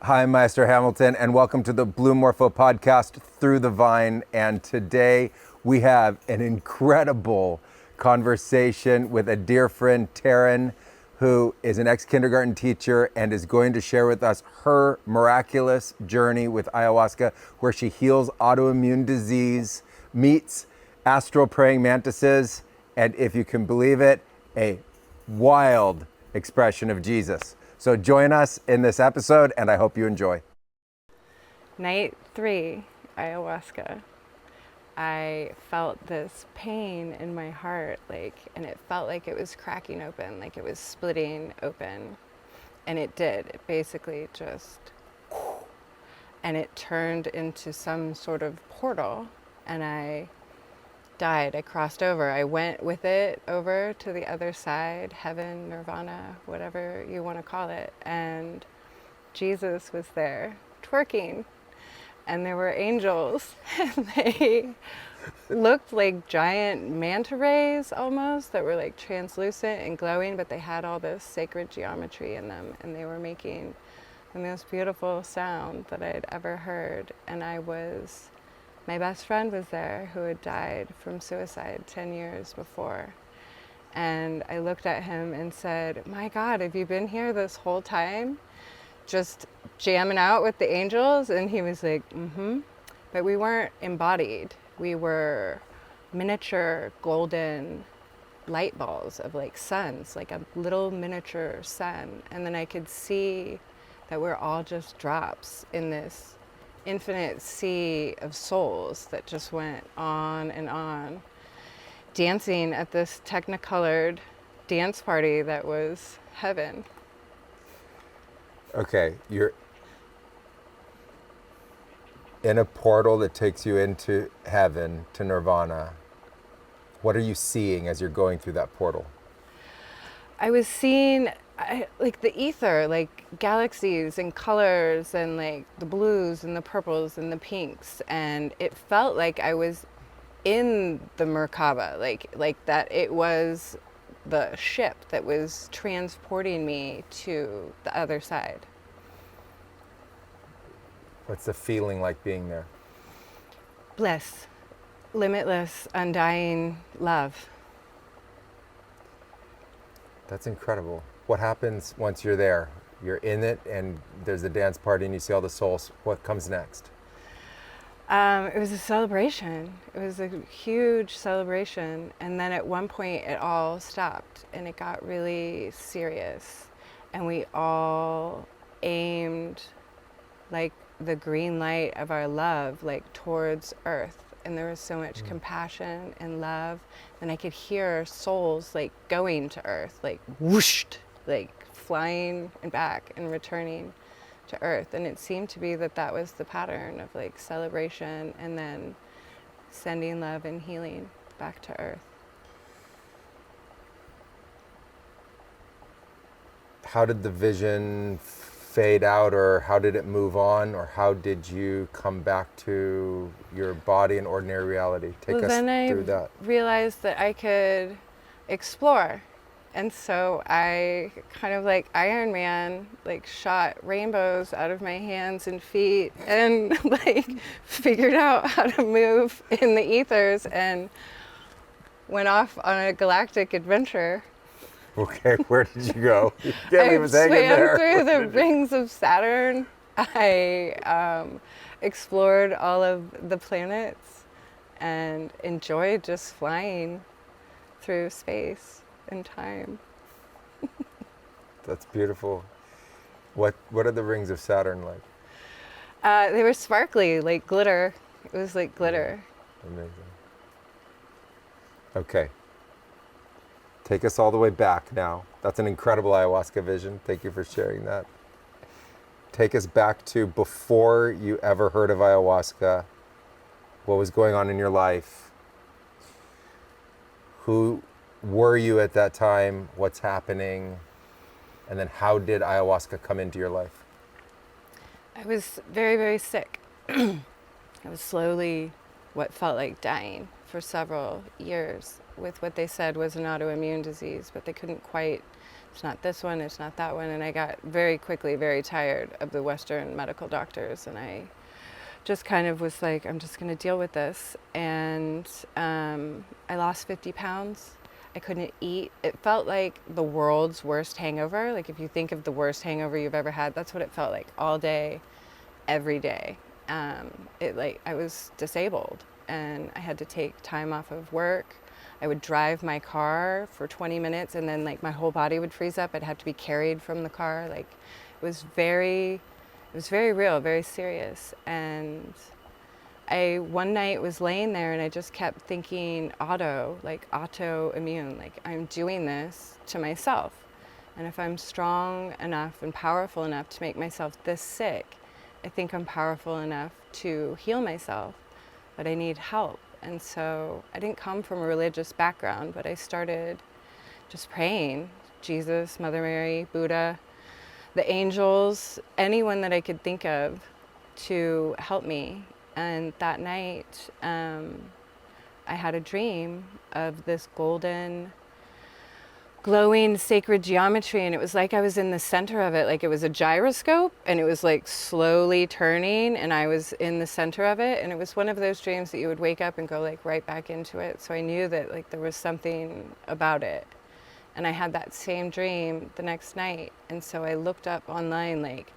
Hi, Maestro Hamilton, and welcome to the Blue Morpho podcast, Through the Vine. And today we have an incredible conversation with a dear friend, Taryn, who is an ex-kindergarten teacher and is going to share with us her miraculous journey with ayahuasca, where she heals autoimmune disease, meets astral praying mantises, and if you can believe it, a wild expression of Jesus. So join us in this episode, and I hope you enjoy. Night 3, ayahuasca. I felt this pain in my heart, and it felt like it was cracking open, like it was splitting open. And it did. It basically just, and it turned into some sort of portal, and I died. I crossed over. I went with it over to the other side, heaven, nirvana, whatever you want to call it. And Jesus was there twerking, and there were angels, and they looked like giant manta rays almost that were like translucent and glowing, but they had all this sacred geometry in them, and they were making the most beautiful sound that I'd ever heard. And my best friend was there, who had died from suicide 10 years before. And I looked at him and said, "My God, have you been here this whole time, just jamming out with the angels?" And he was like, "Mm-hmm." But we weren't embodied. We were miniature golden light balls of like suns, like a little miniature sun. And then I could see that we're all just drops in this infinite sea of souls that just went on, dancing at this technicolored dance party that was heaven. Okay, you're in a portal that takes you into heaven, to nirvana. What are you seeing as you're going through that portal? I was seeing like the ether, like galaxies and colors, and like the blues and the purples and the pinks, and it felt like I was in the Merkaba, like that it was the ship that was transporting me to the other side. What's the feeling like being there? Bliss, limitless, undying love. That's incredible. What happens once you're there? You're in it, and there's a dance party, and you see all the souls. What comes next? It was a celebration. It was a huge celebration. And then at one point it all stopped and it got really serious. And we all aimed like the green light of our love, like towards earth. And there was so much compassion and love. And I could hear souls like going to earth, like whooshed, like flying and back and returning to earth. And it seemed to be that was the pattern of like celebration and then sending love and healing back to earth. How did the vision fade out, or how did it move on, or how did you come back to your body and ordinary reality? Take us through that. Then I realized that I could explore. And so I kind of like Iron Man, like shot rainbows out of my hands and feet and like figured out how to move in the ethers and went off on a galactic adventure. Okay, where did you go? You can't leave us hanging there. I swam through the rings of Saturn. I explored all of the planets and enjoyed just flying through space and time. That's beautiful. What are the rings of Saturn like? They were sparkly, like glitter. It was like glitter. Amazing. Okay. Take us all the way back now. That's an incredible ayahuasca vision. Thank you for sharing that. Take us back to before you ever heard of ayahuasca. What was going on in your life? Who were you at that time? What's happening? And then how did ayahuasca come into your life? I was very, very sick. I was slowly what felt like dying for several years with what they said was an autoimmune disease, but they couldn't quite it's not this one, it's not that one. And I got very quickly very tired of the Western medical doctors, and I just kind of was like, I'm just going to deal with this. And I lost 50 pounds. I couldn't eat. It felt like the world's worst hangover. Like if you think of the worst hangover you've ever had, that's what it felt like all day, every day. I was disabled, and I had to take time off of work. I would drive my car for 20 minutes, and then like my whole body would freeze up. I'd have to be carried from the car. Like it was very real, very serious. And I one night was laying there, and I just kept thinking autoimmune, like I'm doing this to myself. And if I'm strong enough and powerful enough to make myself this sick, I think I'm powerful enough to heal myself, but I need help. And so I didn't come from a religious background, but I started just praying, Jesus, Mother Mary, Buddha, the angels, anyone that I could think of to help me. And that night, I had a dream of this golden, glowing sacred geometry, and it was like I was in the center of it, like it was a gyroscope, and it was like slowly turning, and I was in the center of it. And it was one of those dreams that you would wake up and go like right back into it. So I knew that like there was something about it. And I had that same dream the next night. And so I looked up online like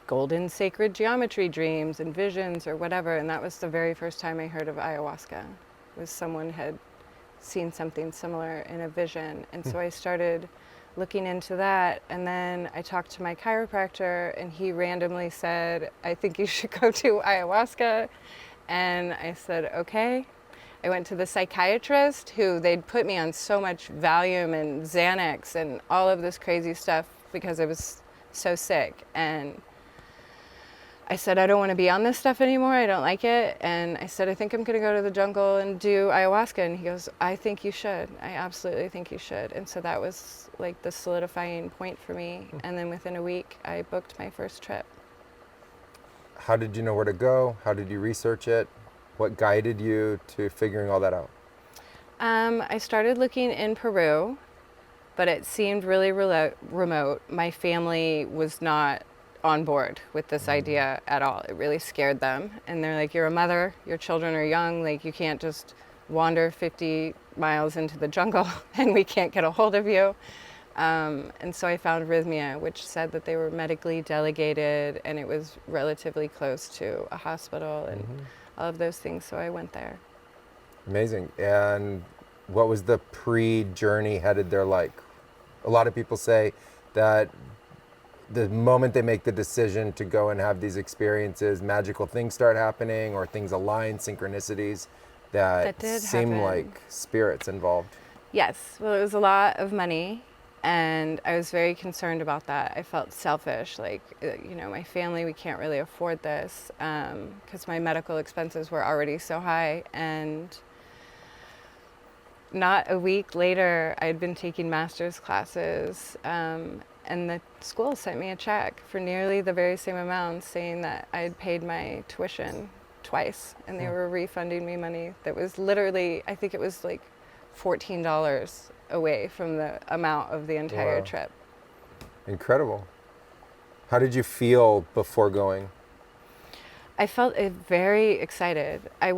golden sacred geometry dreams and visions or whatever. And that was the very first time I heard of ayahuasca. Was someone had seen something similar in a vision. And so I started looking into that. And then I talked to my chiropractor, and he randomly said, I think you should go to ayahuasca. And I said, okay. I went to the psychiatrist, who they'd put me on so much Valium and Xanax and all of this crazy stuff because I was so sick. And I said, I don't want to be on this stuff anymore. I don't like it. And I said, I think I'm going to go to the jungle and do ayahuasca. And he goes, I think you should. I absolutely think you should. And so that was like the solidifying point for me. And then within a week, I booked my first trip. How did you know where to go? How did you research it? What guided you to figuring all that out? I started looking in Peru, but it seemed really remote. My family was not on board with this idea at all. It really scared them. And they're like, you're a mother, your children are young, like you can't just wander 50 miles into the jungle and we can't get a hold of you. And so I found Rhythmia, which said that they were medically delegated and it was relatively close to a hospital and all of those things. So I went there. Amazing. And what was the pre-journey headed there like? A lot of people say that the moment they make the decision to go and have these experiences, magical things start happening or things align, synchronicities that seem happen. like spirits involved. Yes. Well, it was a lot of money. And I was very concerned about that. I felt selfish, like, you know, my family, we can't really afford this because my medical expenses were already so high. And not a week later, I'd been taking master's classes and the school sent me a check for nearly the very same amount, saying that I had paid my tuition twice and they were refunding me money that was literally, I think it was like $14 away from the amount of the entire trip. Incredible. How did you feel before going? I felt very excited. I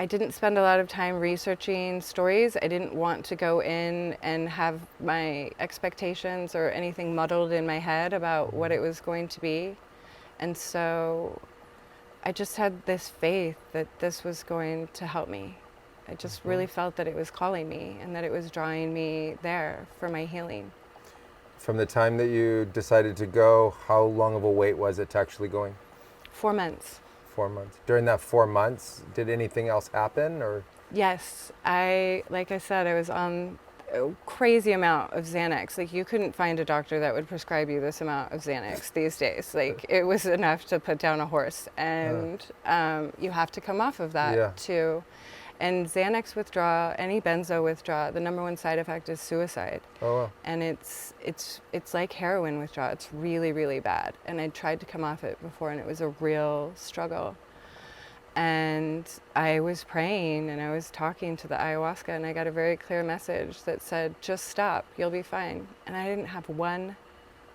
didn't spend a lot of time researching stories. I didn't want to go in and have my expectations or anything muddled in my head about what it was going to be. And so I just had this faith that this was going to help me. I just really felt that it was calling me and that it was drawing me there for my healing. From the time that you decided to go, how long of a wait was it to actually going? 4 months. 4 months. During that 4 months, did anything else happen or? Yes, like I said, I was on a crazy amount of Xanax. Like you couldn't find a doctor that would prescribe you this amount of Xanax these days. Like it was enough to put down a horse, and you have to come off of that too. And Xanax withdrawal, any benzo withdrawal, the number one side effect is suicide. Oh, wow. And it's like heroin withdrawal. It's really, really bad. And I tried to come off it before, and it was a real struggle. And I was praying and I was talking to the ayahuasca, and I got a very clear message that said, just stop, you'll be fine. And I didn't have one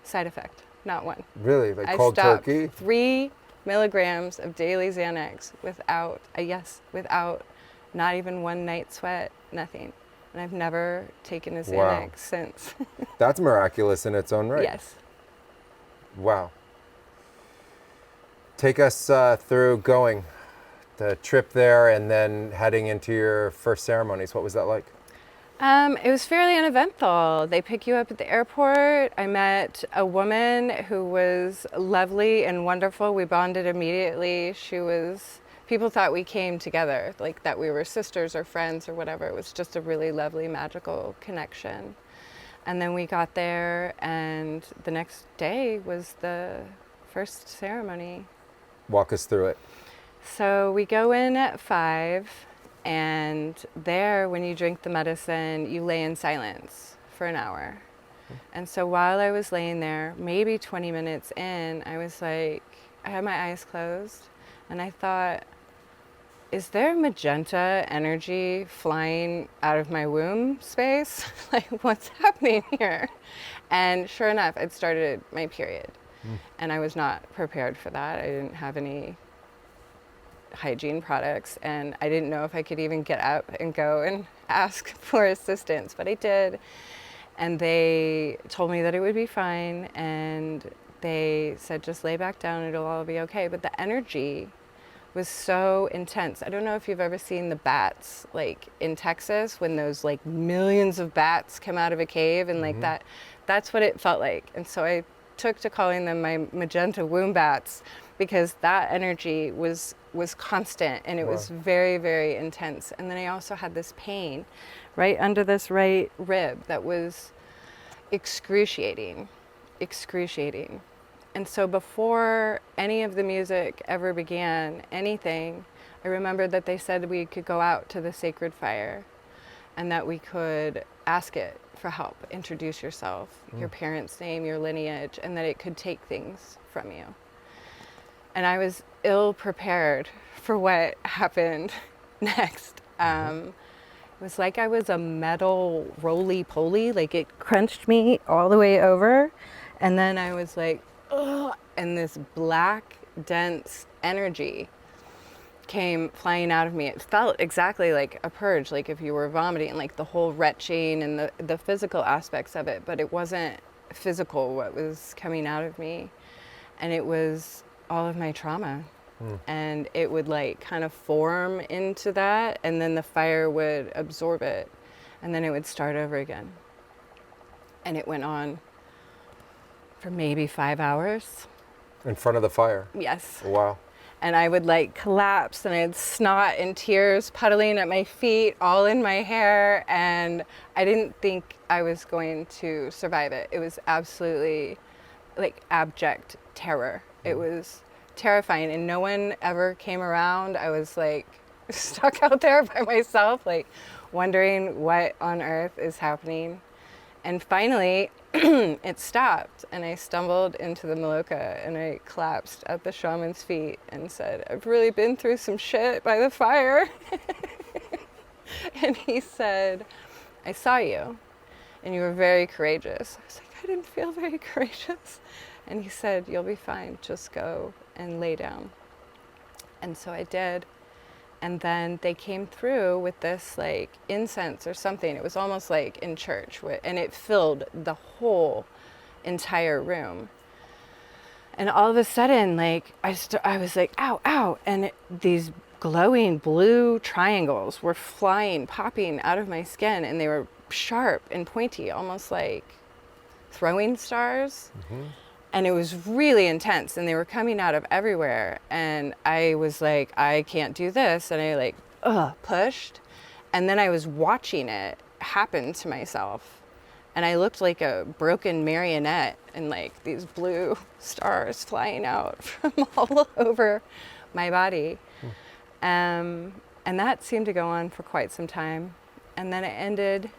side effect, not one. Really? Like I cold stopped turkey? 3 milligrams of daily Xanax without, without not even one night sweat, nothing. And I've never taken a Xanax since. That's miraculous in its own right. Yes. Wow. Take us through going, the trip there, and then heading into your first ceremonies. What was that like? It was fairly uneventful. They pick you up at the airport. I met a woman who was lovely and wonderful. We bonded immediately. People thought we came together, like that we were sisters or friends or whatever. It was just a really lovely, magical connection. And then we got there, and the next day was the first ceremony. Walk us through it. So we go in at 5, and there, when you drink the medicine, you lay in silence for an hour. And so while I was laying there, maybe 20 minutes in, I was like, I had my eyes closed, and I thought, is there magenta energy flying out of my womb space? Like, what's happening here? And sure enough, it started my period. And I was not prepared for that. I didn't have any hygiene products, and I didn't know if I could even get up and go and ask for assistance, but I did. And they told me that it would be fine, and they said, just lay back down, it'll all be okay. But the energy was so intense. I don't know if you've ever seen the bats, like in Texas, when those like millions of bats come out of a cave, and like that's what it felt like. And so I took to calling them my magenta womb bats, because that energy was constant, and it was very, very intense. And then I also had this pain right under this right rib that was excruciating. And so before any of the music ever began, anything, I remembered that they said we could go out to the sacred fire, and that we could ask it for help, introduce yourself, your parents' name, your lineage, and that it could take things from you. And I was ill prepared for what happened next. It was like I was a metal roly-poly, like it crunched me all the way over. And then I was like, ugh, and this black, dense energy came flying out of me. It felt exactly like a purge, like if you were vomiting, like the whole retching and the physical aspects of it, but it wasn't physical what was coming out of me. And it was all of my trauma. And it would like kind of form into that, and then the fire would absorb it, and then it would start over again. And it went on for maybe 5 hours. In front of the fire? Yes. Wow. And I would like collapse, and I had snot and tears puddling at my feet, all in my hair, and I didn't think I was going to survive it. It was absolutely like abject terror. It was terrifying, and no one ever came around. I was like stuck out there by myself, like wondering what on earth is happening. And finally, it stopped, and I stumbled into the Maloka, and I collapsed at the shaman's feet and said, I've really been through some shit by the fire. And he said, I saw you, and you were very courageous. I was like, I didn't feel very courageous. And he said, you'll be fine, just go and lay down. And so I did. And then they came through with this like incense or something. It was almost like in church, and it filled the whole entire room. And all of a sudden, like I was like, ow, ow. And these glowing blue triangles were flying, popping out of my skin, and they were sharp and pointy, almost like throwing stars. And it was really intense, and they were coming out of everywhere. And I was like, I can't do this. And I like, pushed. And then I was watching it happen to myself. And I looked like a broken marionette, and like these blue stars flying out from all over my body. And that seemed to go on for quite some time. And then it ended.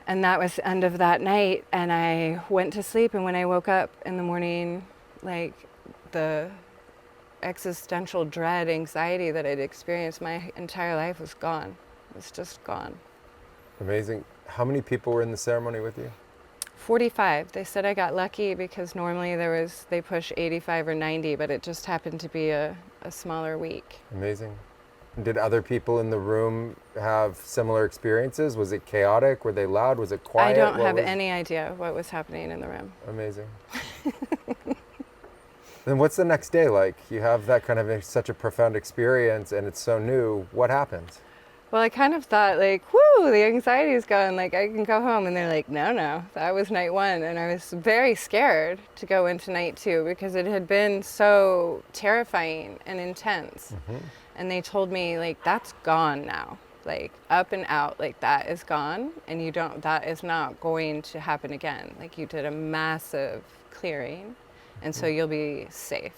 And that was the end of that night, and I went to sleep, and when I woke up in the morning, like the existential dread, anxiety that I'd experienced my entire life was gone. It was just gone. Amazing. How many people were in the ceremony with you? 45. They said I got lucky because normally they push 85 or 90, but it just happened to be a smaller week. Amazing. Did other people in the room have similar experiences? Was it chaotic? Were they loud? Was it quiet? I don't have any idea what was happening in the room. Amazing. Then what's the next day like? You have that kind of such a profound experience and it's so new. What happens? Well, I kind of thought like, whoo, the anxiety is gone. Like I can go home. And they're like, no, that was night 1. And I was very scared to go into night 2 because it had been so terrifying and intense. Mm-hmm. And they told me like, that's gone now, like up and out, like that is gone. And that is not going to happen again. Like you did a massive clearing. And so you'll be safe.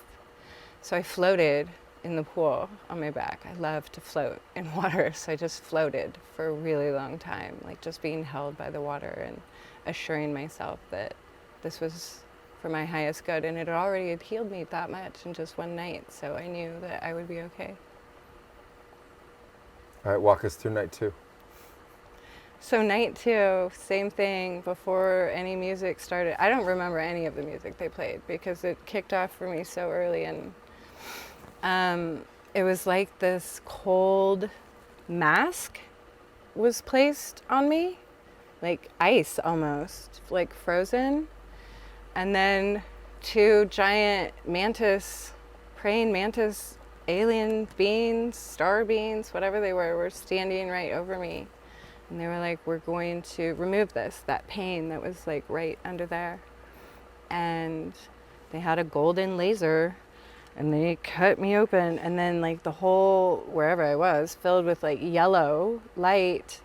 So I floated in the pool on my back. I love to float in water. So I just floated for a really long time, like just being held by the water and assuring myself that this was for my highest good. And it already had healed me that much in just one night. So I knew that I would be okay. All right, walk us through night 2. So night 2, same thing, before any music started. I don't remember any of the music they played because it kicked off for me so early. And it was like this cold mask was placed on me, like ice almost, like frozen. And then 2 giant praying mantis, alien beings, star beings, whatever they were standing right over me. And they were like, we're going to remove that pain that was like right under there. And they had a golden laser and they cut me open. And then like the whole, wherever I was, filled with like yellow light.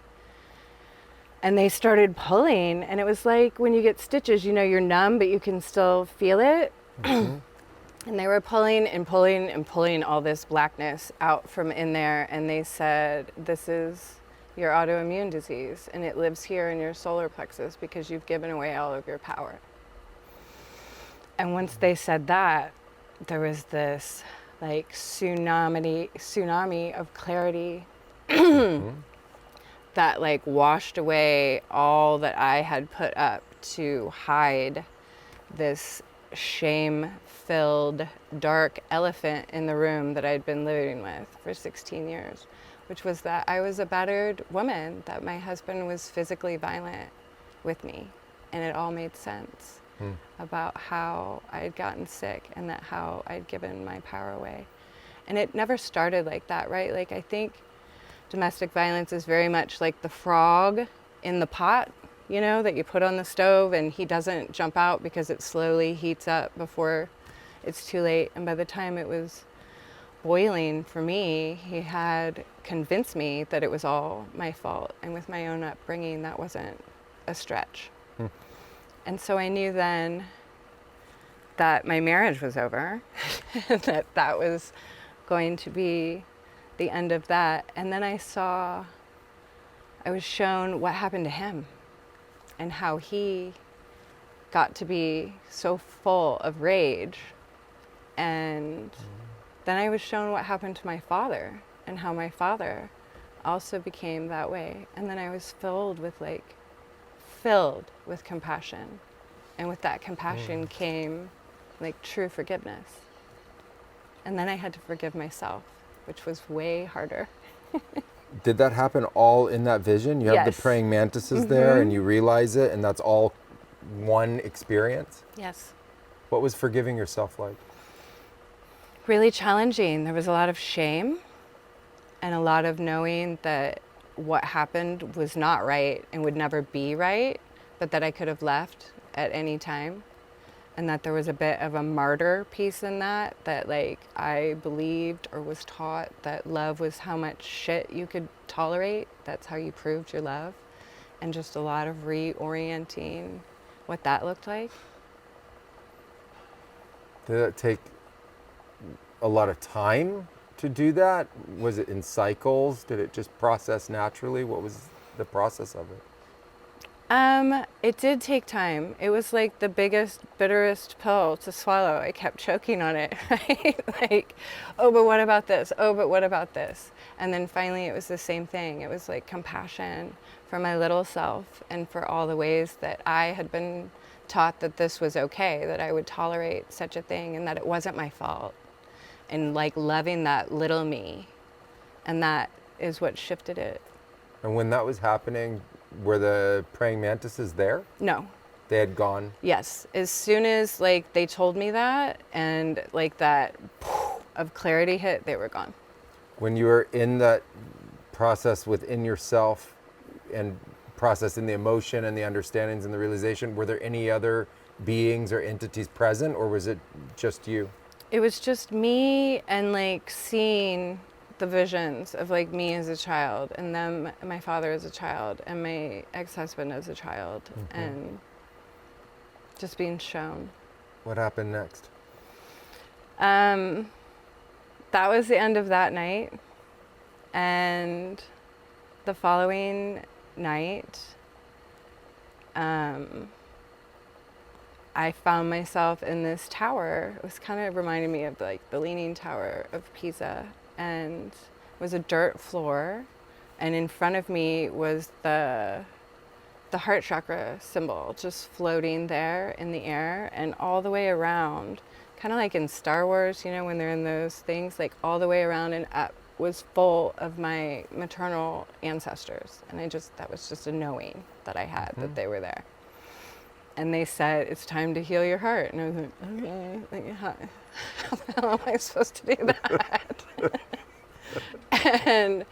And they started pulling. And it was like when you get stitches, you're numb, but you can still feel it. Mm-hmm. And they were pulling and pulling and pulling all this blackness out from in there. And they said, this is your autoimmune disease. And it lives here in your solar plexus because you've given away all of your power. And once they said that, there was this like tsunami of clarity mm-hmm. that like washed away all that I had put up to hide this shame-filled dark elephant in the room that I'd been living with for 16 years, which was that I was a battered woman, that my husband was physically violent with me, and it all made sense about how I'd gotten sick and that how I'd given my power away. And it never started like that, right? Like I think domestic violence is very much like the frog in the pot, that you put on the stove and he doesn't jump out because it slowly heats up before it's too late. And by the time it was boiling for me, he had convinced me that it was all my fault. And with my own upbringing, that wasn't a stretch. And so I knew then that my marriage was over, and that was going to be the end of that. And then I was shown what happened to him and how he got to be so full of rage. And then I was shown what happened to my father and how my father also became that way. And then I was filled with compassion. And with that compassion came like true forgiveness. And then I had to forgive myself, which was way harder. Did that happen all in that vision? You have Yes. the praying mantises there and you realize it and that's all one experience? Yes. What was forgiving yourself like? Really challenging. There was a lot of shame and a lot of knowing that what happened was not right and would never be right, but that I could have left at any time. And that there was a bit of a martyr piece in that like I believed or was taught that love was how much shit you could tolerate. That's how you proved your love. And just a lot of reorienting what that looked like. Did it take a lot of time to do that? Was it in cycles? Did it just process naturally? What was the process of it? It did take time. It was like the biggest, bitterest pill to swallow. I kept choking on it, right? Like, oh, but what about this? Oh, but what about this? And then finally it was the same thing. It was like compassion for my little self and for all the ways that I had been taught that this was okay, that I would tolerate such a thing and that it wasn't my fault. And like loving that little me. And that is what shifted it. And when that was happening, were the praying mantises there? No. They had gone? Yes. As soon as like they told me that and like that of clarity hit, they were gone. When you were in that process within yourself and processing the emotion and the understandings and the realization, were there any other beings or entities present, or was it just you? It was just me and like seeing the visions of like me as a child and them, my father as a child and my ex-husband as a child, and just being shown. What happened next? That was the end of that night, and the following night I found myself in this tower. It was kind of reminding me of like the Leaning Tower of Pisa, and it was a dirt floor, and in front of me was the heart chakra symbol just floating there in the air, and all the way around, kind of like in Star Wars, you know, when they're in those things, like all the way around and up was full of my maternal ancestors. And that was just a knowing that I had that they were there. And they said, it's time to heal your heart. And I was like, okay, like, how the hell am I supposed to do that? And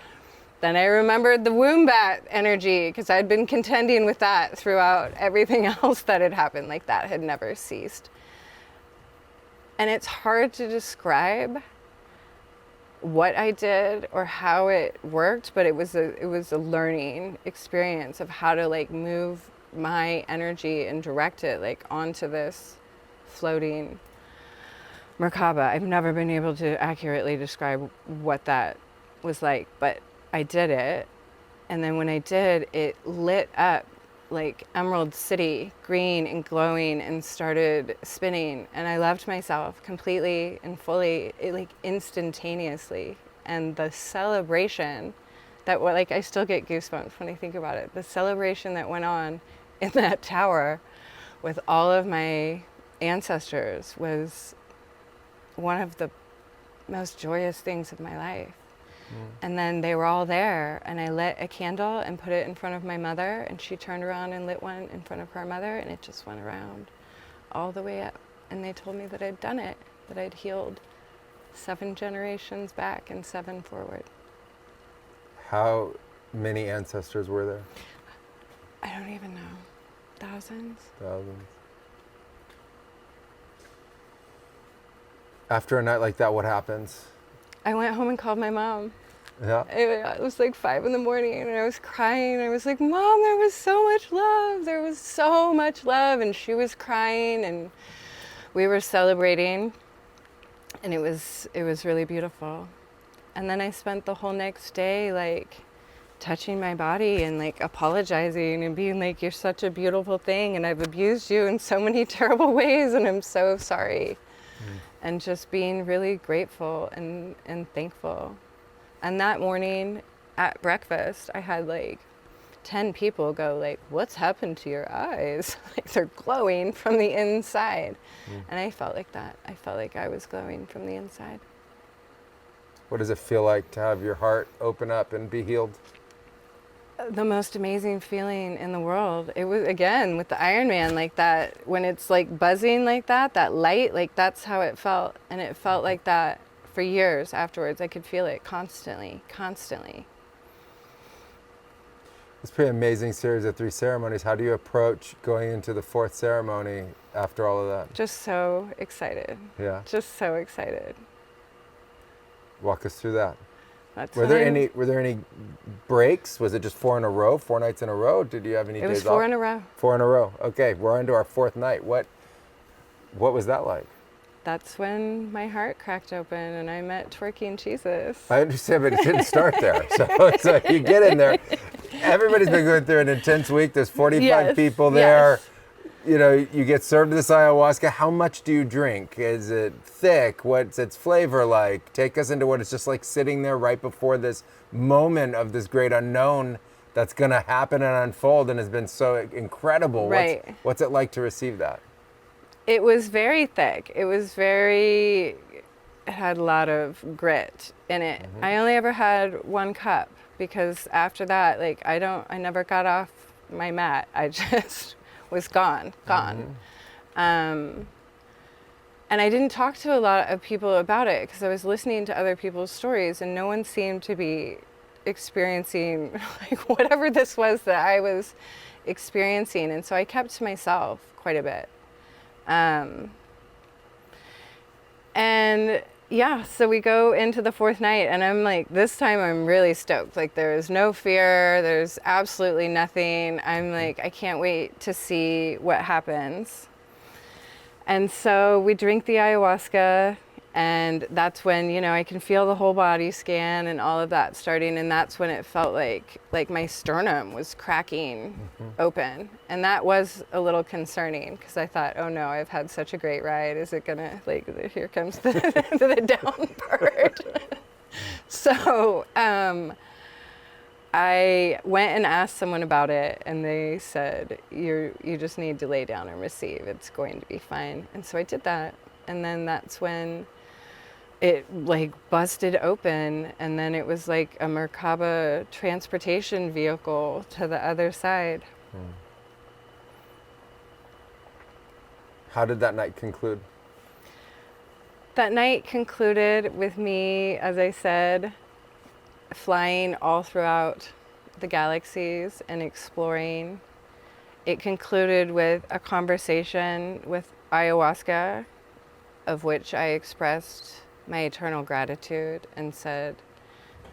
then I remembered the womb bat energy, because I'd been contending with that throughout everything else that had happened. Like that had never ceased. And it's hard to describe what I did or how it worked, but it was a learning experience of how to like move my energy and direct it like onto this floating Merkaba. I've never been able to accurately describe what that was like, but I did it. And then when I did, it lit up like Emerald City, green and glowing, and started spinning. And I loved myself completely and fully, like instantaneously. And the celebration that, like, I still get goosebumps when I think about it. The celebration that went on in that tower with all of my ancestors was one of the most joyous things of my life. And then they were all there, and I lit a candle and put it in front of my mother, and she turned around and lit one in front of her mother, and it just went around all the way up. And they told me that I'd done it, that I'd healed 7 generations back and 7 forward. How many ancestors were there? I don't even know. Thousands? Thousands. After a night like that, what happens? I went home and called my mom. Yeah. It was like 5 a.m, and I was crying. I was like, Mom, there was so much love. There was so much love. And she was crying, and we were celebrating, and it was really beautiful. And then I spent the whole next day like touching my body and like apologizing and being like, you're such a beautiful thing, and I've abused you in so many terrible ways, and I'm so sorry. And just being really grateful and thankful. And that morning at breakfast, I had like 10 people go like, what's happened to your eyes? Like they're glowing from the inside. And I felt like that. I felt like I was glowing from the inside. What does it feel like to have your heart open up and be healed? The most amazing feeling in the world. It was, again, with the Iron Man, like that, when it's like buzzing like that light, like that's how it felt. And it felt like that for years afterwards. I could feel it constantly. It's a pretty amazing series of 3 ceremonies. How do you approach going into the 4th ceremony after all of that? Just so excited. Yeah. Just so excited. Walk us through that. Were there any breaks? Was it just 4 in a row, 4 nights in a row? Did you have any days off? It was 4 in a row. 4 in a row. Okay, we're on to our 4th night. What was that like? That's when my heart cracked open and I met twerking Jesus. I understand, but it didn't start there. So you get in there, Everybody's been going through an intense week. There's 45 Yes, people there. yes. You know, you get served this ayahuasca. How much do you drink? Is it thick? What's its flavor like? Take us into what it's just like sitting there right before this moment of this great unknown that's going to happen and unfold and has been so incredible. Right. What's it like to receive that? It was very thick. It had a lot of grit in it. Mm-hmm. I only ever had 1 cup because after that, like, I never got off my mat. I just was gone. And I didn't talk to a lot of people about it because I was listening to other people's stories and no one seemed to be experiencing like whatever this was that I was experiencing. And so I kept to myself quite a bit. And yeah, so we go into the 4th night and I'm like, this time I'm really stoked. Like there is no fear. There's absolutely nothing. I'm like, I can't wait to see what happens. And so we drink the ayahuasca and that's when, you know, I can feel the whole body scan and all of that starting. And that's when it felt like my sternum was cracking open. And that was a little concerning because I thought, oh no, I've had such a great ride. Is it gonna, like, here comes the down part. So I went and asked someone about it and they said, you just need to lay down and receive. It's going to be fine. And so I did that. And then that's when it like busted open and then it was like a Merkaba transportation vehicle to the other side. How did that night conclude? That night concluded with me, as I said, flying all throughout the galaxies and exploring. It concluded with a conversation with ayahuasca, of which I expressed my eternal gratitude and said,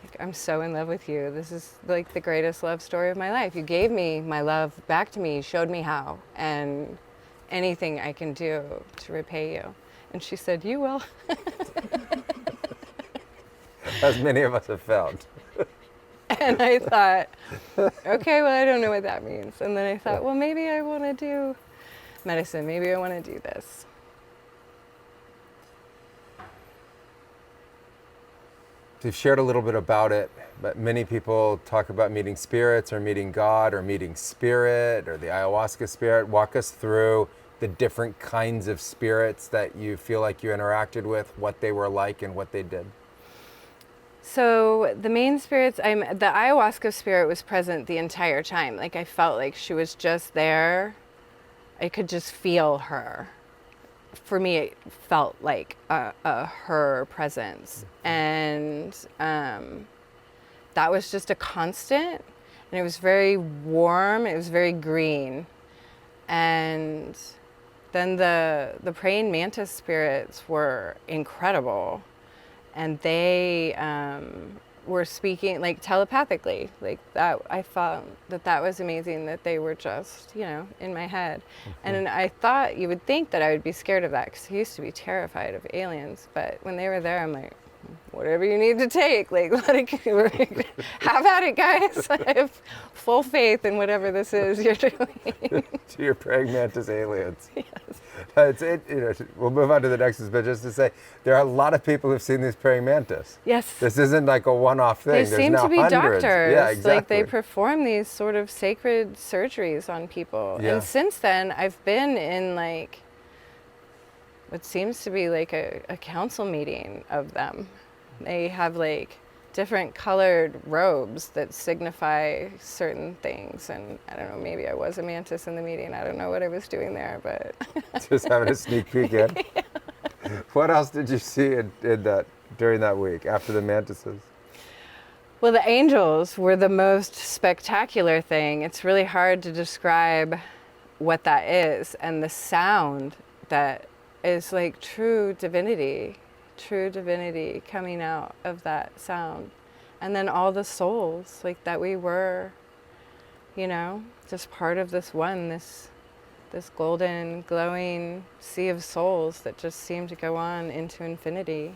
like, I'm so in love with you. This is like the greatest love story of my life. You gave me my love back to me, you showed me how, and anything I can do to repay you. And she said, you will. As many of us have felt. And I thought, okay, well, I don't know what that means. And then I thought, well, maybe I want to do medicine. Maybe I want to do this. You've shared a little bit about it, but many people talk about meeting spirits or meeting God or meeting spirit or the ayahuasca spirit. Walk us through the different kinds of spirits that you feel like you interacted with, what they were like and what they did. So the main spirits, the ayahuasca spirit was present the entire time. Like I felt like she was just there. I could just feel her. For me, it felt like her presence. And that was just a constant. And it was very warm. It was very green. And then the praying mantis spirits were incredible. And they were speaking like telepathically, like that. I thought that was amazing that they were just, you know, in my head. And I thought you would think that I would be scared of that because I used to be terrified of aliens. But when they were there, I'm like, whatever you need to take, like let it, have at it, guys. I have full faith in whatever this is you're doing. To your praying mantis aliens. Yes. We'll move on to the next, but just to say, there are a lot of people who've seen these praying mantis. Yes. This isn't like a one-off thing. They There's seem now to be hundreds. doctors. Yeah, exactly. Like they perform these sort of sacred surgeries on people. Yeah. And since then, I've been in like what seems to be like a council meeting of them. They have like different colored robes that signify certain things. And I don't know, maybe I was a mantis in the meeting. I don't know what I was doing there, but. Just having a sneak peek in. Yeah. What else did you see in that during that week after the mantises? Well, the angels were the most spectacular thing. It's really hard to describe what that is. And the sound that is like true divinity coming out of that sound. And then all the souls, like that we were, you know, just part of this one, this golden, glowing sea of souls that just seemed to go on into infinity.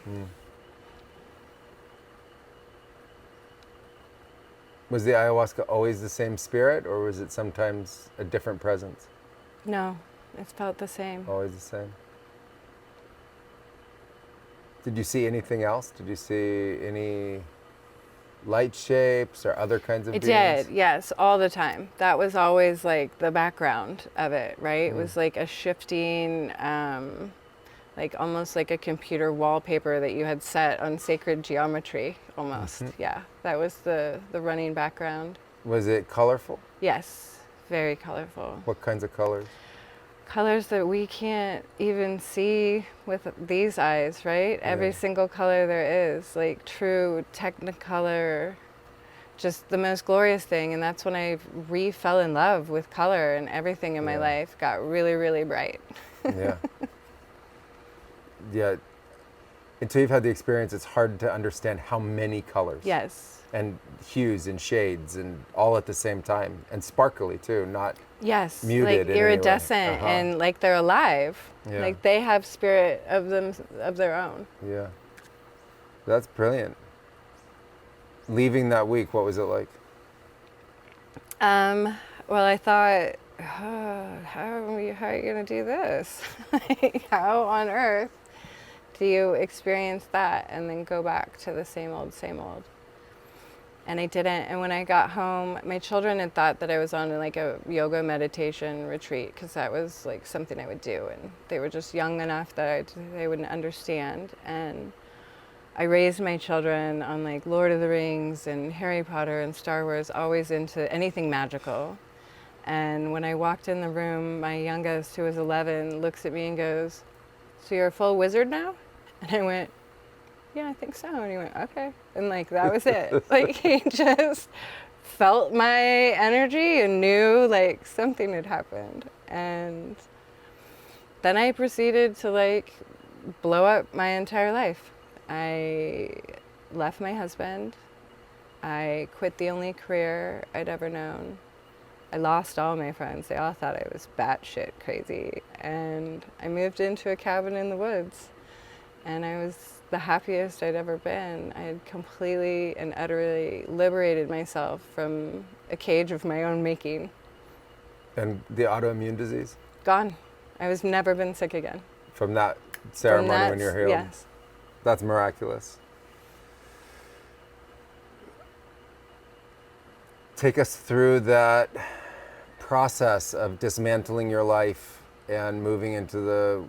Was the ayahuasca always the same spirit, or was it sometimes a different presence? No, it felt the same. Always the same. Did you see anything else? Did you see any light shapes or other kinds of It beings? did, yes, all the time. That was always like the background of it, right? It was like a shifting, like almost like a computer wallpaper that you had set on sacred geometry, almost. Yeah, that was the running background. Was it colorful? Yes, very colorful. What kinds of colors? Colors that we can't even see with these eyes, right? Every single color there is, like true technicolor, just the most glorious thing. And that's when I fell in love with color, and everything in my life got really, really bright. Yeah. Yeah. Until you've had the experience, it's hard to understand how many colors. Yes. And hues and shades and all at the same time. And sparkly too, not Yes, muted like in any way. iridescent and like they're alive. Yeah. Like they have spirit of them of their own. Yeah. That's brilliant. Leaving that week, what was it like? Well, I thought, oh, how are you going to do this? Like, how on earth do you experience that and then go back to the same old, same old? And I didn't. And when I got home, my children had thought that I was on like a yoga meditation retreat, because that was like something I would do. And they were just young enough that they wouldn't understand. And I raised my children on like Lord of the Rings and Harry Potter and Star Wars, always into anything magical. And when I walked in the room, my youngest, who was 11, looks at me and goes, "So you're a full wizard now?" And I went, "Yeah, I think so." And he went, "Okay." And like, that was it. Like, he just felt my energy and knew like something had happened. And then I proceeded to like blow up my entire life. I left my husband. I quit the only career I'd ever known. I lost all my friends. They all thought I was batshit crazy. And I moved into a cabin in the woods. And I was the happiest I'd ever been. I had completely and utterly liberated myself from a cage of my own making. And the autoimmune disease? Gone. I was never been sick again. From that ceremony when you're healed? Yes. That's miraculous. Take us through that process of dismantling your life and moving into the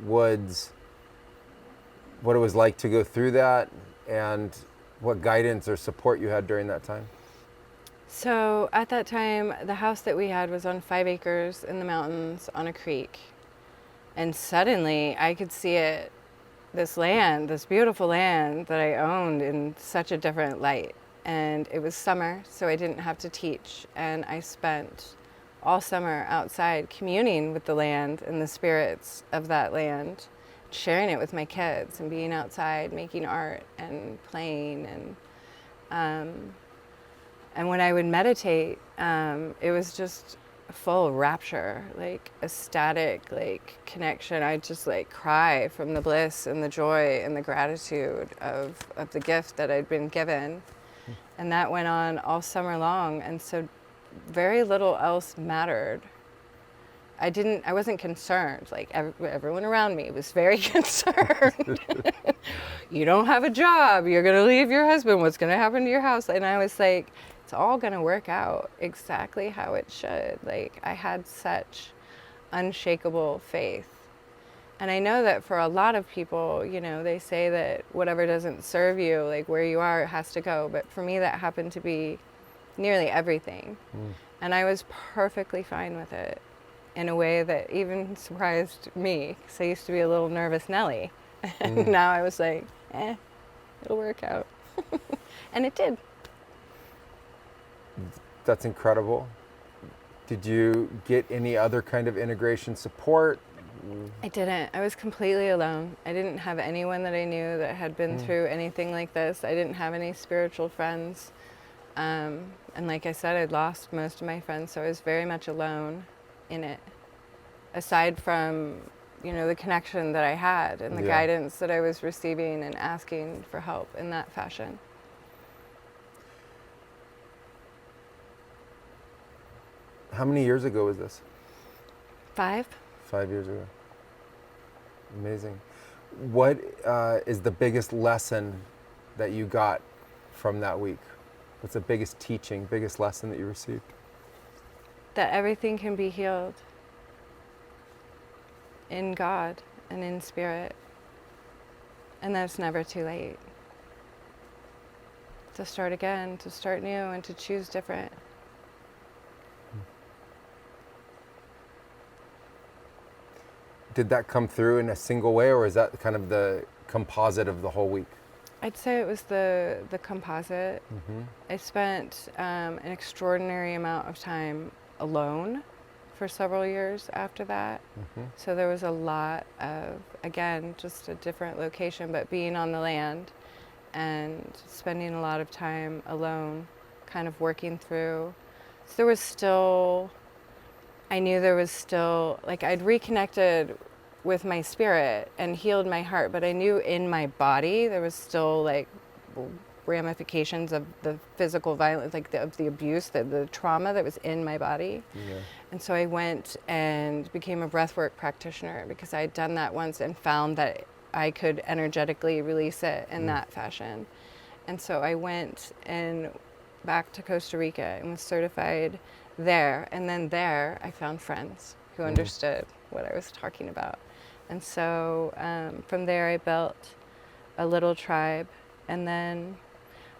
woods, what it was like to go through that, and what guidance or support you had during that time. So at that time, the house that we had was on 5 acres in the mountains on a creek. And suddenly I could see it, this land, this beautiful land that I owned, in such a different light. And it was summer, so I didn't have to teach. And I spent all summer outside communing with the land and the spirits of that land, sharing it with my kids and being outside, making art and playing. And when I would meditate, it was just full rapture, like ecstatic, like connection. I'd just like cry from the bliss and the joy and the gratitude of the gift that I'd been given. And that went on all summer long. And so very little else mattered. I wasn't concerned. Like everyone around me was very concerned. You don't have a job. You're going to leave your husband. What's going to happen to your house? And I was like, it's all going to work out exactly how it should. Like, I had such unshakable faith. And I know that for a lot of people, you know, they say that whatever doesn't serve you, like where you are, it has to go. But for me, that happened to be nearly everything. And I was perfectly fine with it in a way that even surprised me, because I used to be a little nervous Nelly. And now I was like, it'll work out. And it did. That's incredible. Did you get any other kind of integration support? I didn't. I was completely alone. I didn't have anyone that I knew that had been through anything like this. I didn't have any spiritual friends. And like I said, I'd lost most of my friends, so I was very much alone in it. Aside from, you know, the connection that I had and the guidance that I was receiving and asking for help in that fashion. How many years ago was this? 5. 5 years ago. Amazing. What is the biggest lesson that you got from that week? What's the biggest teaching, biggest lesson that you received? That everything can be healed in God and in spirit. And that it's never too late to start again, to start new, and to choose different. Did that come through in a single way, or is that kind of the composite of the whole week? I'd say it was the composite. Mm-hmm. I spent an extraordinary amount of time alone for several years after that. Mm-hmm. So there was a lot of, again, just a different location, but being on the land and spending a lot of time alone, kind of working through. So there was still, I knew there was still, like I'd reconnected with my spirit and healed my heart, but I knew in my body there was still like ramifications of the physical violence, like of the abuse, the trauma that was in my body. Yeah. And so I went and became a breathwork practitioner because I had done that once and found that I could energetically release it in that fashion. And so I went and back to Costa Rica and was certified there. And then there I found friends who understood what I was talking about. And so from there I built a little tribe, and then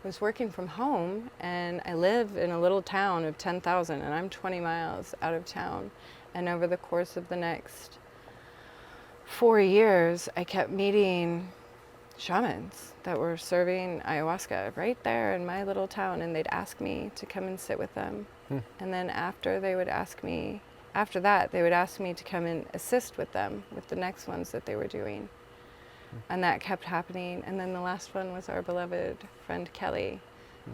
was working from home, and I live in a little town of 10,000, and I'm 20 miles out of town. And over the course of the next 4 years, I kept meeting shamans that were serving ayahuasca right there in my little town, and they'd ask me to come and sit with them. And then after that, they would ask me to come and assist with them with the next ones that they were doing. And that kept happening. And then the last one was our beloved friend Kelly,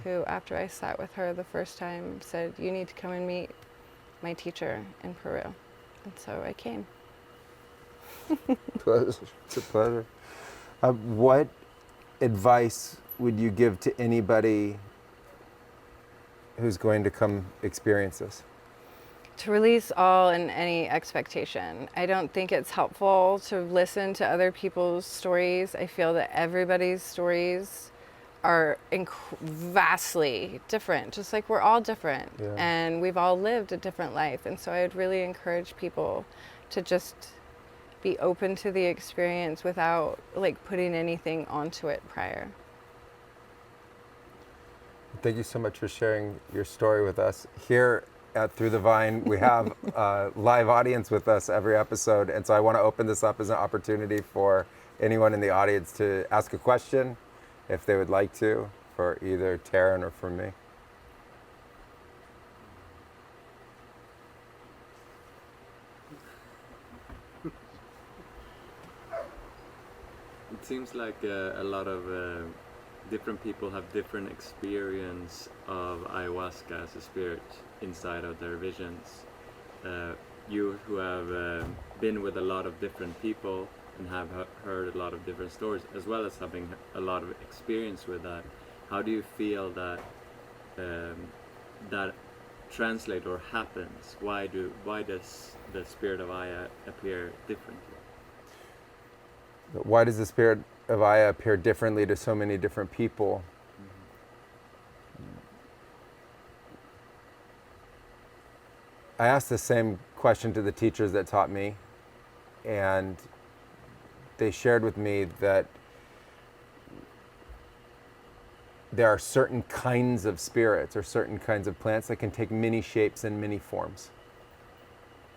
who after I sat with her the first time said, "You need to come and meet my teacher in Peru." And so I came. Pleasure. It's a pleasure. What advice would you give to anybody who's going to come experience this? To release all and any expectation. I don't think it's helpful to listen to other people's stories. I feel that everybody's stories are vastly different, just like we're all different. Yeah. And we've all lived a different life. And so I'd really encourage people to just be open to the experience without like putting anything onto it prior. Thank you so much for sharing your story with us. Here at Through the Vine, we have a live audience with us every episode, and so I want to open this up as an opportunity for anyone in the audience to ask a question, if they would like to, for either Taryn or for me. It seems like a lot of different people have different experience of ayahuasca as a spirit inside of their visions. You who have been with a lot of different people and have heard a lot of different stories, as well as having a lot of experience with that, how do you feel that that translate or happens? Why does the spirit of Aya appear differently? Why does the spirit of Aya appear differently to so many different people? I asked the same question to the teachers that taught me, and they shared with me that there are certain kinds of spirits or certain kinds of plants that can take many shapes and many forms.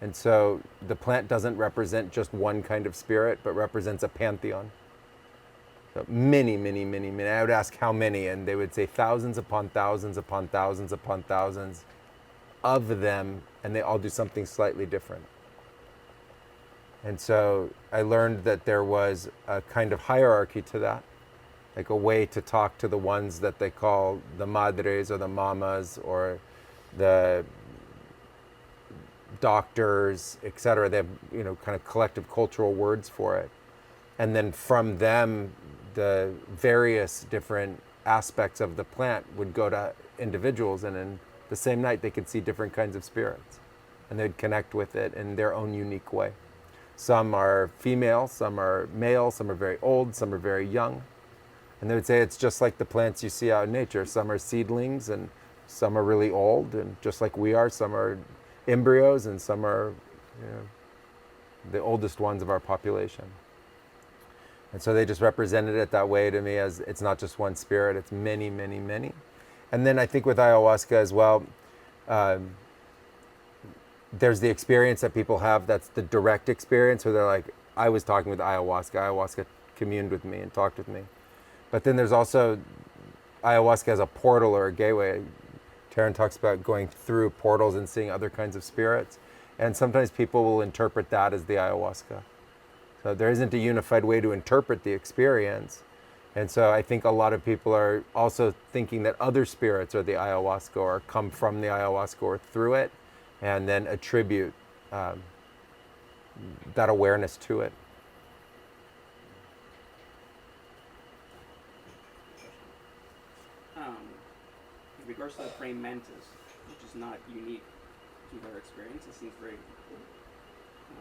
And so the plant doesn't represent just one kind of spirit, but represents a pantheon. So many, many, many, many. I would ask how many, and they would say thousands upon thousands upon thousands upon thousands of them, and they all do something slightly different. And so I learned that there was a kind of hierarchy to that, like a way to talk to the ones that they call the madres or the mamas or the doctors, etc. They have, kind of collective cultural words for it. And then from them, the various different aspects of the plant would go to individuals, and in the same night they could see different kinds of spirits. and they'd connect with it in their own unique way. Some are female, some are male, some are very old, some are very young. And they would say it's just like the plants you see out in nature. Some are seedlings and some are really old, and just like we are, some are embryos and some are, the oldest ones of our population. And so they just represented it that way to me, as it's not just one spirit, it's many, many, many. And then I think with ayahuasca as well, there's the experience that people have that's the direct experience where they're like, I was talking with ayahuasca communed with me and talked with me. But then there's also ayahuasca as a portal or a gateway. Taryn talks about going through portals and seeing other kinds of spirits. And sometimes people will interpret that as the ayahuasca. So there isn't a unified way to interpret the experience. And so I think a lot of people are also thinking that other spirits are the ayahuasca or come from the ayahuasca or through it, and then attribute that awareness to it. In regards to the praying mantis, which is not unique to their experience, it seems very,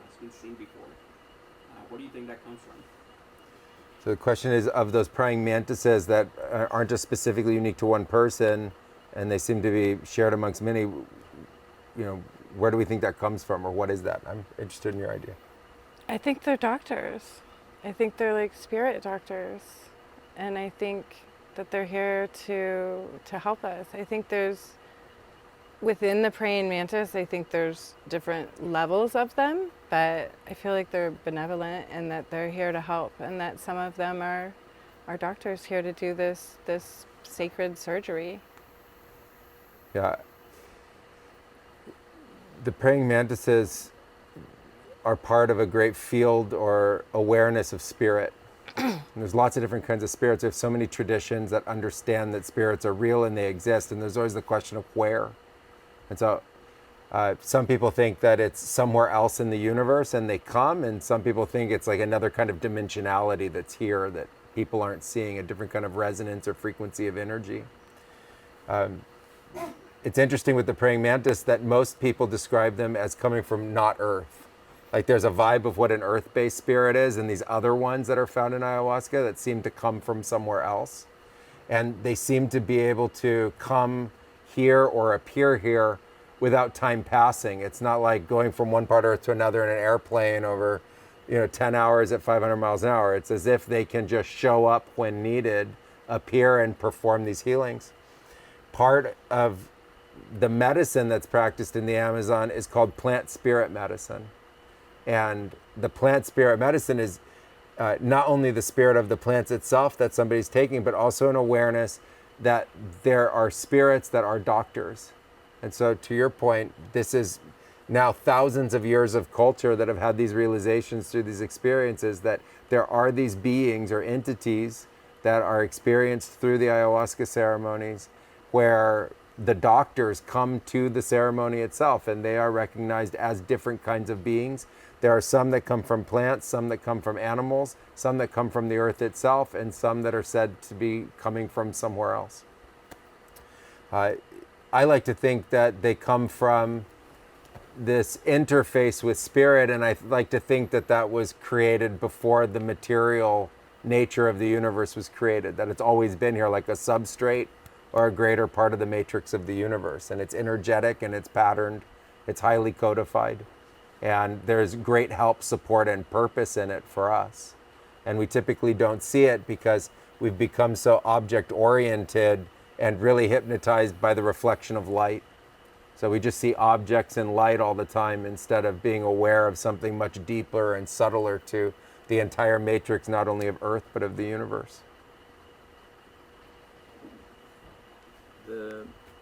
it's been seen before. Where do you think that comes from? So the question is, of those praying mantises that aren't just specifically unique to one person, and they seem to be shared amongst many, where do we think that comes from, or what is that? I'm interested in your idea. I think they're doctors. I think they're like spirit doctors. And I think that they're here to help us. I think there's, within the praying mantis, I think there's different levels of them, but I feel like they're benevolent and that they're here to help, and that some of them are doctors here to do this sacred surgery. Yeah. The praying mantises are part of a great field or awareness of spirit. And there's lots of different kinds of spirits. There's so many traditions that understand that spirits are real and they exist, and there's always the question of where. And so some people think that it's somewhere else in the universe and they come, and some people think it's like another kind of dimensionality that's here that people aren't seeing, a different kind of resonance or frequency of energy. It's interesting with the praying mantis that most people describe them as coming from not Earth. Like there's a vibe of what an earth-based spirit is, and these other ones that are found in ayahuasca that seem to come from somewhere else. And they seem to be able to come here or appear here without time passing. It's not like going from one part of Earth to another in an airplane over 10 hours at 500 miles an hour. It's as if they can just show up when needed, appear and perform these healings. Part of the medicine that's practiced in the Amazon is called plant spirit medicine. And the plant spirit medicine is not only the spirit of the plants itself that somebody's taking, but also an awareness that there are spirits that are doctors. And so to your point, this is now thousands of years of culture that have had these realizations through these experiences that there are these beings or entities that are experienced through the ayahuasca ceremonies where the doctors come to the ceremony itself, and they are recognized as different kinds of beings. There are some that come from plants, some that come from animals, some that come from the earth itself, and some that are said to be coming from somewhere else. I like to think that they come from this interface with spirit, and I like to think that that was created before the material nature of the universe was created, that it's always been here like a substrate or a greater part of the matrix of the universe. And it's energetic and it's patterned, it's highly codified, and there's great help, support, and purpose in it for us. And we typically don't see it because we've become so object-oriented and really hypnotized by the reflection of light. So we just see objects and light all the time instead of being aware of something much deeper and subtler to the entire matrix, not only of Earth, but of the universe.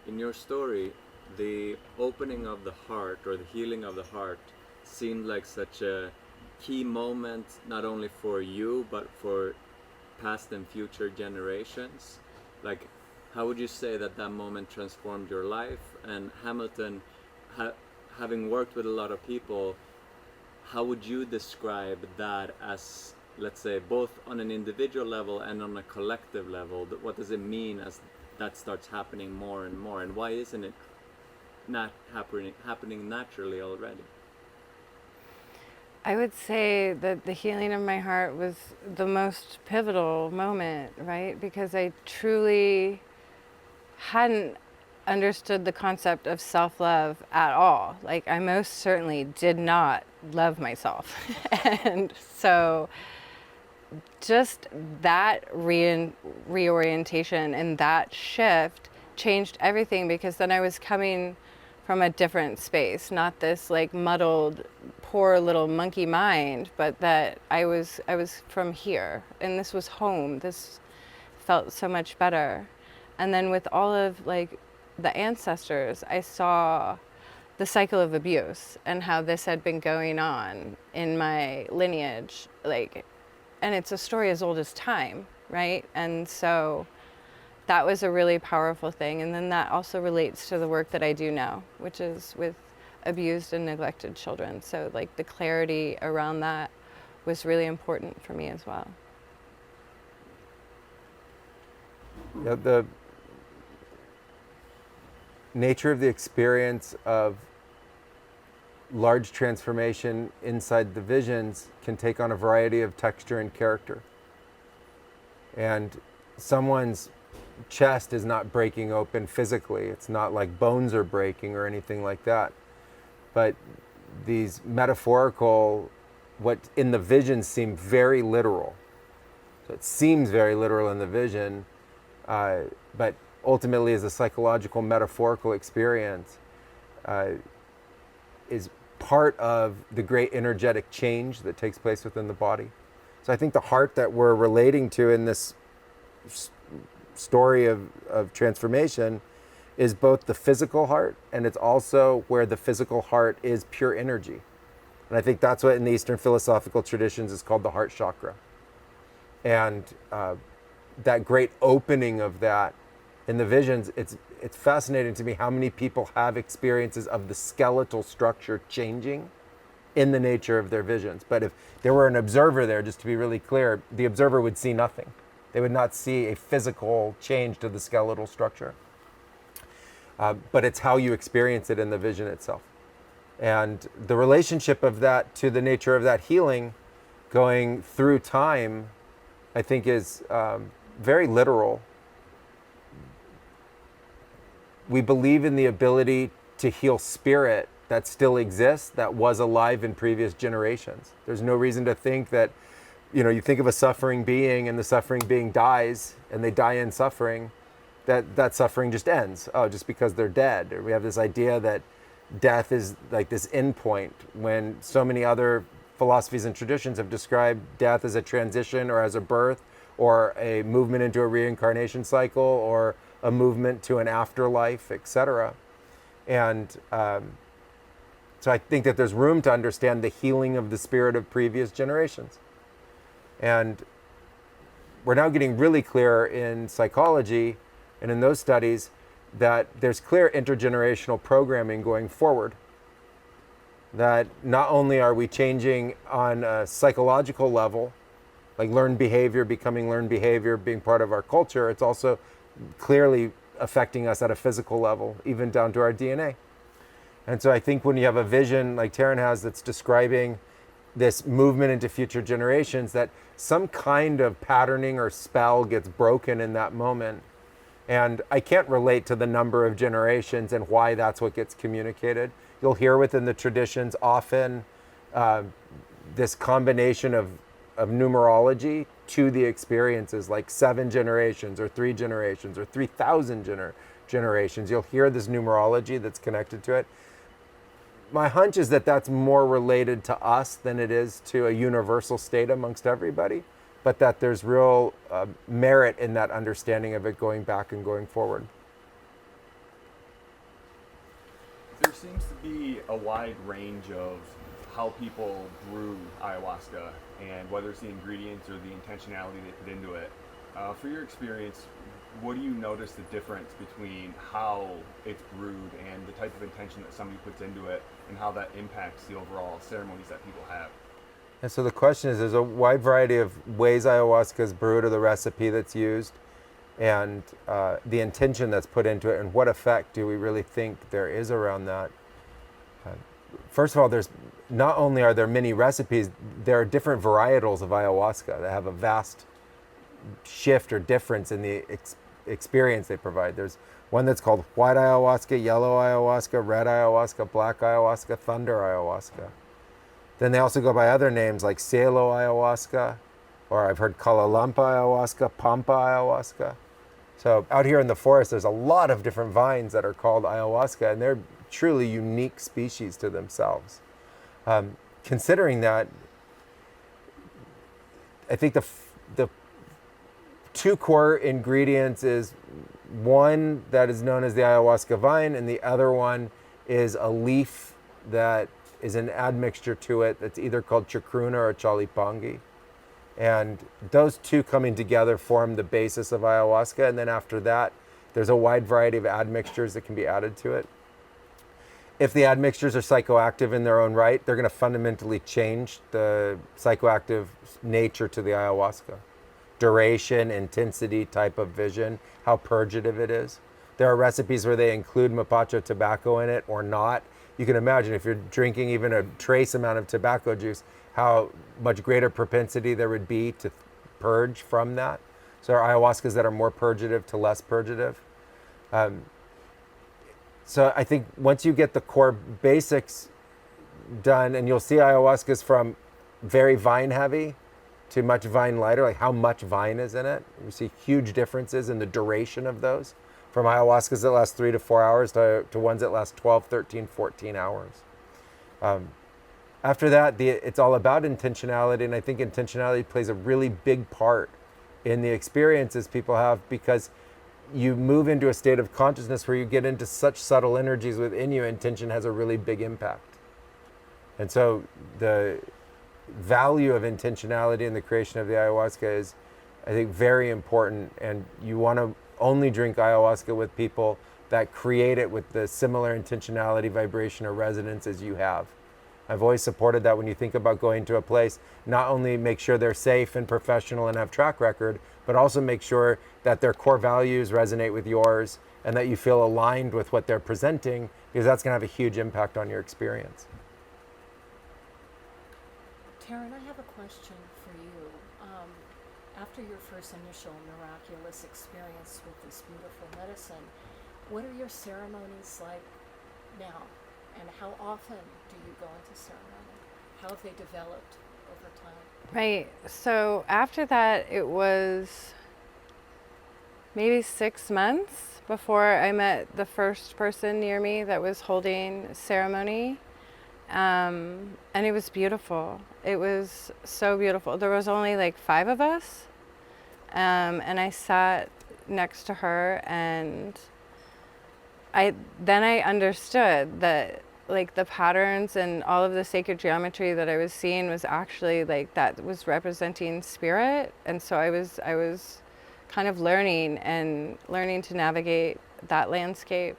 In your story, the opening of the heart or the healing of the heart seemed like such a key moment, not only for you, but for past and future generations. Like, how would you say that moment transformed your life? And Hamilton, having worked with a lot of people, how would you describe that as, let's say, both on an individual level and on a collective level? What does it mean as that starts happening more and more, and why isn't it not happening naturally already? I would say that the healing of my heart was the most pivotal moment, right? Because I truly hadn't understood the concept of self-love at all. Like, I most certainly did not love myself. And so just that reorientation and that shift changed everything, because then I was coming from a different space, not this like muddled, poor little monkey mind, but that I was from here, and this was home. This felt so much better. And then with all of like the ancestors, I saw the cycle of abuse and how this had been going on in my lineage, like, and it's a story as old as time, right? And so that was a really powerful thing. And then that also relates to the work that I do now, which is with abused and neglected children. So like the clarity around that was really important for me as well. Yeah, the nature of the experience of large transformation inside the visions can take on a variety of texture and character. And someone's chest is not breaking open physically. It's not like bones are breaking or anything like that. But these metaphorical, what in the vision seem very literal. So it seems very literal in the vision, but ultimately is a psychological, metaphorical experience, is part of the great energetic change that takes place within the body. So I think the heart that we're relating to in this story of transformation is both the physical heart, and it's also where the physical heart is pure energy. And I think that's what in the Eastern philosophical traditions is called the heart chakra. And that great opening of that in the visions, it's fascinating to me how many people have experiences of the skeletal structure changing in the nature of their visions. But if there were an observer there, just to be really clear, the observer would see nothing. They would not see a physical change to the skeletal structure. But it's how you experience it in the vision itself. And the relationship of that to the nature of that healing going through time, I think is very literal. We believe in the ability to heal spirit that still exists, that was alive in previous generations. There's no reason to think that, you think of a suffering being and the suffering being dies and they die in suffering, that suffering just ends. Oh, just because they're dead. Or we have this idea that death is like this end point, when so many other philosophies and traditions have described death as a transition or as a birth or a movement into a reincarnation cycle or a movement to an afterlife, etc. And so I think that there's room to understand the healing of the spirit of previous generations. And we're now getting really clear in psychology and in those studies that there's clear intergenerational programming going forward. That not only are we changing on a psychological level, like learned behavior becoming learned behavior, being part of our culture, it's also clearly affecting us at a physical level, even down to our DNA. And so I think when you have a vision like Taryn has that's describing this movement into future generations, that some kind of patterning or spell gets broken in that moment. And I can't relate to the number of generations and why that's what gets communicated. You'll hear within the traditions often this combination of numerology to the experiences, like 7 generations or 3 generations or 3,000 generations. You'll hear this numerology that's connected to it. My hunch is that that's more related to us than it is to a universal state amongst everybody, but that there's real merit in that understanding of it going back and going forward. There seems to be a wide range of how people brew ayahuasca and whether it's the ingredients or the intentionality they put into it. For your experience, what do you notice the difference between how it's brewed and the type of intention that somebody puts into it and how that impacts the overall ceremonies that people have? And so the question is, there's a wide variety of ways ayahuasca is brewed or the recipe that's used. and the intention that's put into it, and what effect do we really think there is around that. First of all, there's not only are there many recipes, there are different varietals of ayahuasca that have a vast shift or difference in the experience they provide. There's one that's called white ayahuasca, yellow ayahuasca, red ayahuasca, black ayahuasca, thunder ayahuasca. Then they also go by other names like cielo ayahuasca, or I've heard Kalalampa ayahuasca, Pampa ayahuasca. So out here in the forest, there's a lot of different vines that are called ayahuasca, and they're truly unique species to themselves. Considering that, I think the two core ingredients is one that is known as the ayahuasca vine, and the other one is a leaf that is an admixture to it that's either called chacruna or chalipangi. And those two coming together form the basis of ayahuasca, and then after that, there's a wide variety of admixtures that can be added to it. If the admixtures are psychoactive in their own right, they're going to fundamentally change the psychoactive nature to the ayahuasca. Duration, intensity, type of vision, how purgative it is. There are recipes where they include mapacho tobacco in it or not. You can imagine if you're drinking even a trace amount of tobacco juice, how much greater propensity there would be to purge from that. So there are ayahuascas that are more purgative to less purgative. So I think once you get the core basics done, and you'll see ayahuascas from very vine heavy to much vine lighter, like how much vine is in it. You see huge differences in the duration of those, from ayahuascas that last 3 to 4 hours to ones that last 12, 13, 14 hours. After that, it's all about intentionality, and I think intentionality plays a really big part in the experiences people have, because you move into a state of consciousness where you get into such subtle energies within you. Intention has a really big impact. And so the value of intentionality in the creation of the ayahuasca is, I think, very important. And you want to only drink ayahuasca with people that create it with the similar intentionality, vibration, or resonance as you have. I've always supported that when you think about going to a place, not only make sure they're safe and professional and have track record, but also make sure that their core values resonate with yours and that you feel aligned with what they're presenting, because that's going to have a huge impact on your experience. Taryn, I have a question for you. After your first initial miraculous experience with this beautiful medicine, what are your ceremonies like now? And how often do you go into ceremony? How have they developed over time? Right. So after that, it was maybe 6 months before I met the first person near me that was holding ceremony. And it was beautiful. It was so beautiful. There was only like 5 of us. And I sat next to her, and I understood that like the patterns and all of the sacred geometry that I was seeing was actually like that was representing spirit. And so I was kind of learning to navigate that landscape.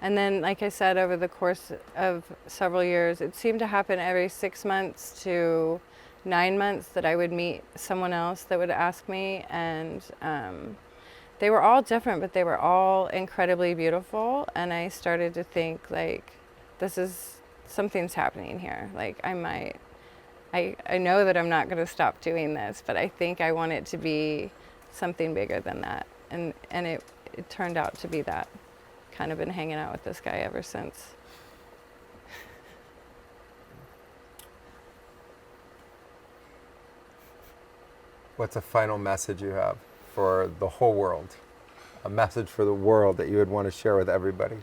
And then, like I said, over the course of several years, it seemed to happen every 6 months to 9 months that I would meet someone else that would ask me. And they were all different, but they were all incredibly beautiful. And I started to think, like, something's happening here. Like I know that I'm not going to stop doing this, but I think I want it to be something bigger than that. And it turned out to be that. Kind of been hanging out with this guy ever since. What's a final message you have for the whole world? A message for the world that you would want to share with everybody?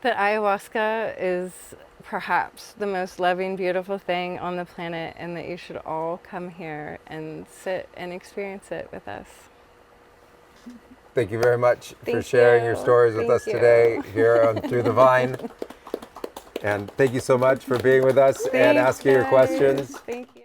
That ayahuasca is perhaps the most loving, beautiful thing on the planet, and that you should all come here and sit and experience it with us. Thank you very much for Thank sharing you. your stories with Thank us you. today here on Through the Vine. And thank you so much for being with us and Thanks, asking your guys. questions. Thank you.